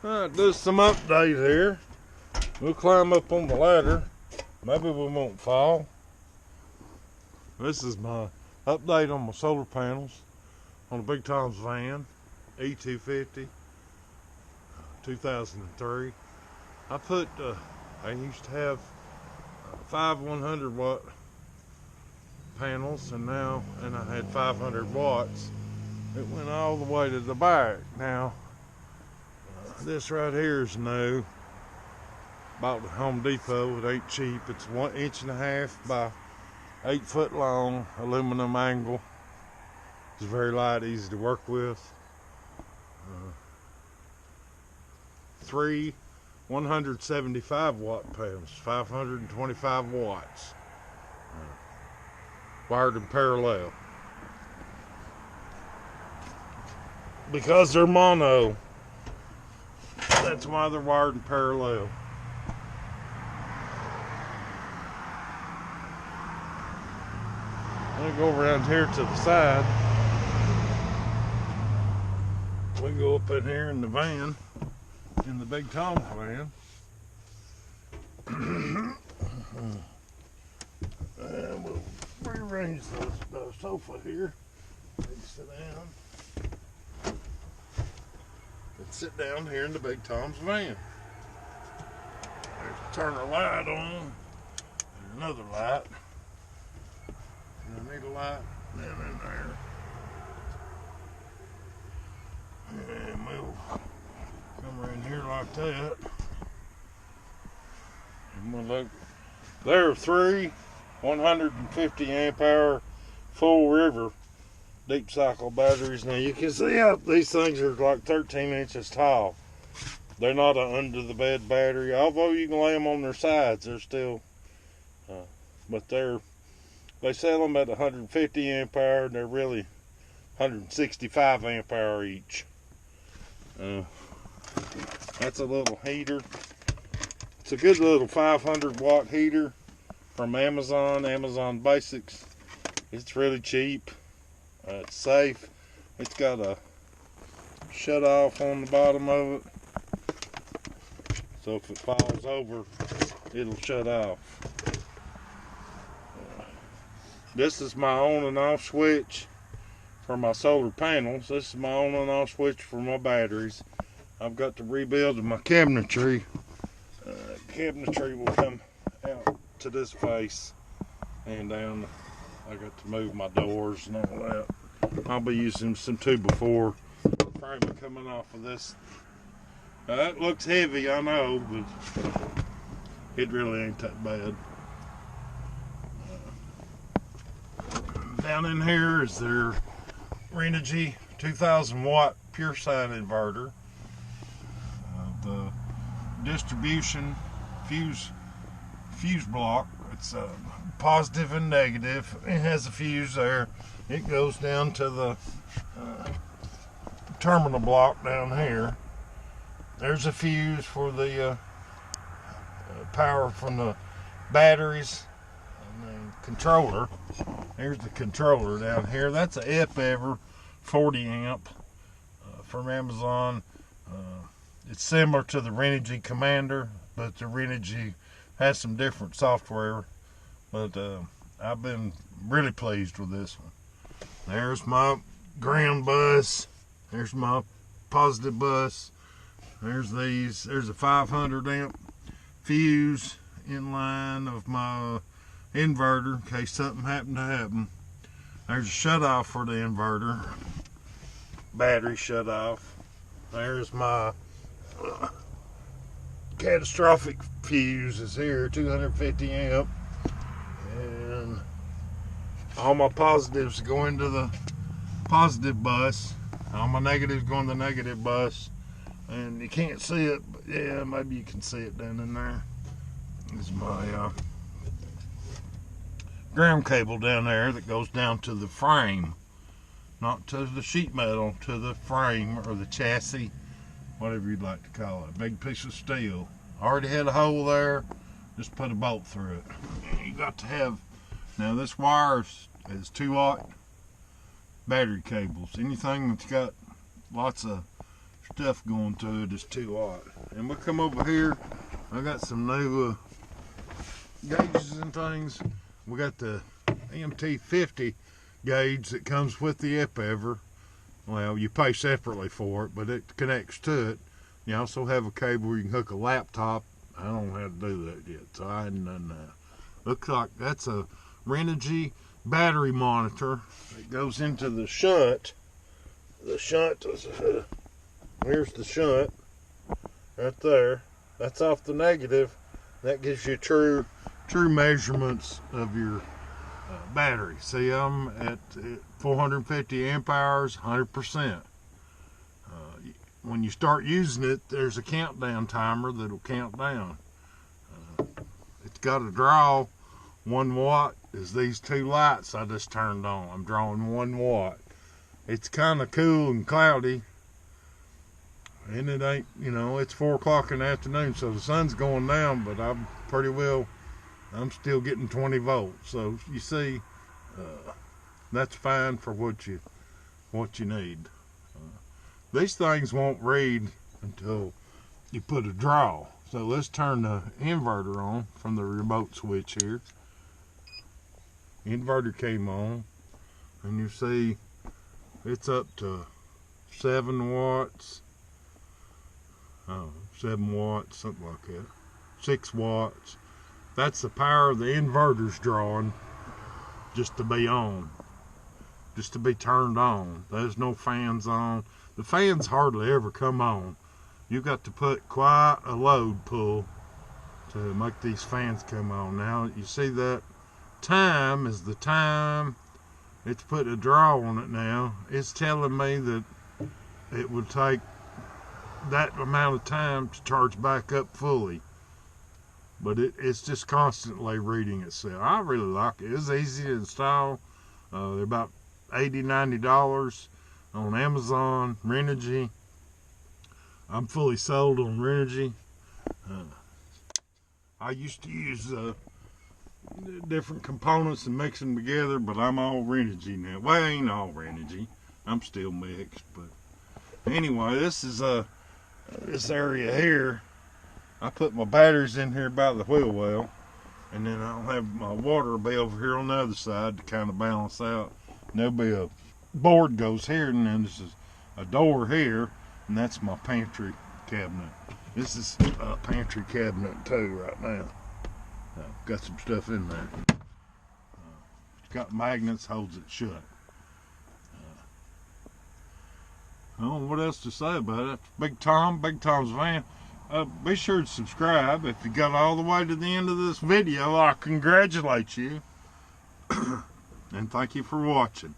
Alright, do some update here. We'll climb up on the ladder. Maybe we won't fall. This is my update on my solar panels on a Big Tom's van, E250, 2003. I used to have 5 100-watt panels, and I had 500 watts. It went all the way to the back. Now, this right here is new. Bought at Home Depot. It ain't cheap. It's 1.5 inches by 8 foot long, aluminum angle. It's very light, easy to work with. 3 175 watt panels, 525 watts, wired in parallel. Because they're mono, that's why they're wired in parallel. I'm gonna go around here to the side. We can go up in here in the van, in the Big Tom's van. And we'll rearrange the sofa here. Sit down. And sit down here in the Big Tom's van. Turn the light on. There's another light. I need a light down in there. And we'll come around here like that. And we'll look. There are 3 150 amp hour full river deep cycle batteries. Now you can see how these things are like 13 inches tall. They're not an under the bed battery, although you can lay them on their sides. They're still, but they sell them at 150 amp hour, and they're really 165 amp hour each. That's a little heater. It's a good little 500 watt heater from Amazon Basics. It's really cheap. It's safe. It's got a shut off on the bottom of it, so if it falls over, it'll shut off. This is my on and off switch for my solar panels. This is my on and off switch for my batteries. I've got to rebuild my cabinetry. Cabinetry will come out to this face and down. I got to move my doors and all that. I'll be using some 2x4 framing coming off of this. It looks heavy, I know, but it really ain't that bad. Down in here is their Renogy 2000 watt pure sine inverter. The distribution fuse block. It's positive and negative. It has a fuse there. It goes down to the terminal block down here. There's a fuse for the power from the batteries and the controller. Here's the controller down here. That's a F-Ever 40 amp from Amazon. It's similar to the Renogy Commander, but the Renogy has some different software. But I've been really pleased with this one. There's my ground bus. There's my positive bus. There's these. There's a 500 amp fuse in line of my inverter in case something happened to happen. There's a shut off for the inverter. Battery shut off. There's my catastrophic fuse is here, 250 amp. And all my positives go into the positive bus. All my negatives go in the negative bus. And you can't see it, but yeah, maybe you can see it down in there. There's my ground cable down there that goes down to the frame. Not to the sheet metal, to the frame or the chassis, whatever you'd like to call it. Big piece of steel. Already had a hole there, just put a bolt through it. You got to have, now this wire is 2 watt battery cables. Anything that's got lots of stuff going to it is too hot. And we come over here, I got some new gauges and things. We got the E250 gauge that comes with the ever. Well, you pay separately for it, but it connects to it. You also have a cable where you can hook a laptop. I don't know how to do that yet, so I hadn't done that. Looks like that's a Renogy battery monitor. It goes into the shunt. The shunt is, here's the shunt right there. That's off the negative. That gives you true measurements of your battery. See, I'm at 450 amp hours, 100%. When you start using it, there's a countdown timer that'll count down. It's got a draw. 1 watt is these 2 lights I just turned on. I'm drawing 1 watt. It's kind of cool and cloudy, and it ain't, you know, it's 4 o'clock in the afternoon, so the sun's going down, but I'm still getting 20 volts. So you see, that's fine for what you need. These things won't read until you put a draw. So let's turn the inverter on from the remote switch here. Inverter came on, and you see it's up to 7 watts. 7 watts, something like that. 6 watts. That's the power the inverter's drawing just to be on, just to be turned on. There's no fans on. The fans hardly ever come on. You got to put quite a load pull to make these fans come on. Now you see that time is the time. It's put a draw on it now. It's telling me that it would take that amount of time to charge back up fully. But it's just constantly reading itself. I really like it. It's easy to install. They're about $80, $90 on Amazon, Renogy. I'm fully sold on Renogy. I used to use different components and mix them together, but I'm all Renogy now. Well, I ain't all Renogy. I'm still mixed, but anyway, this is this area here. I put my batteries in here by the wheel well, and then I'll have my water will be over here on the other side to kind of balance out. And there'll be a board goes here, and then this is a door here, and that's my pantry cabinet. This is a pantry cabinet too right now. Got some stuff in there. It's got magnets, holds it shut. I don't know what else to say about it. Big Tom's van. Be sure to subscribe. If you got all the way to the end of this video, I congratulate you. And thank you for watching.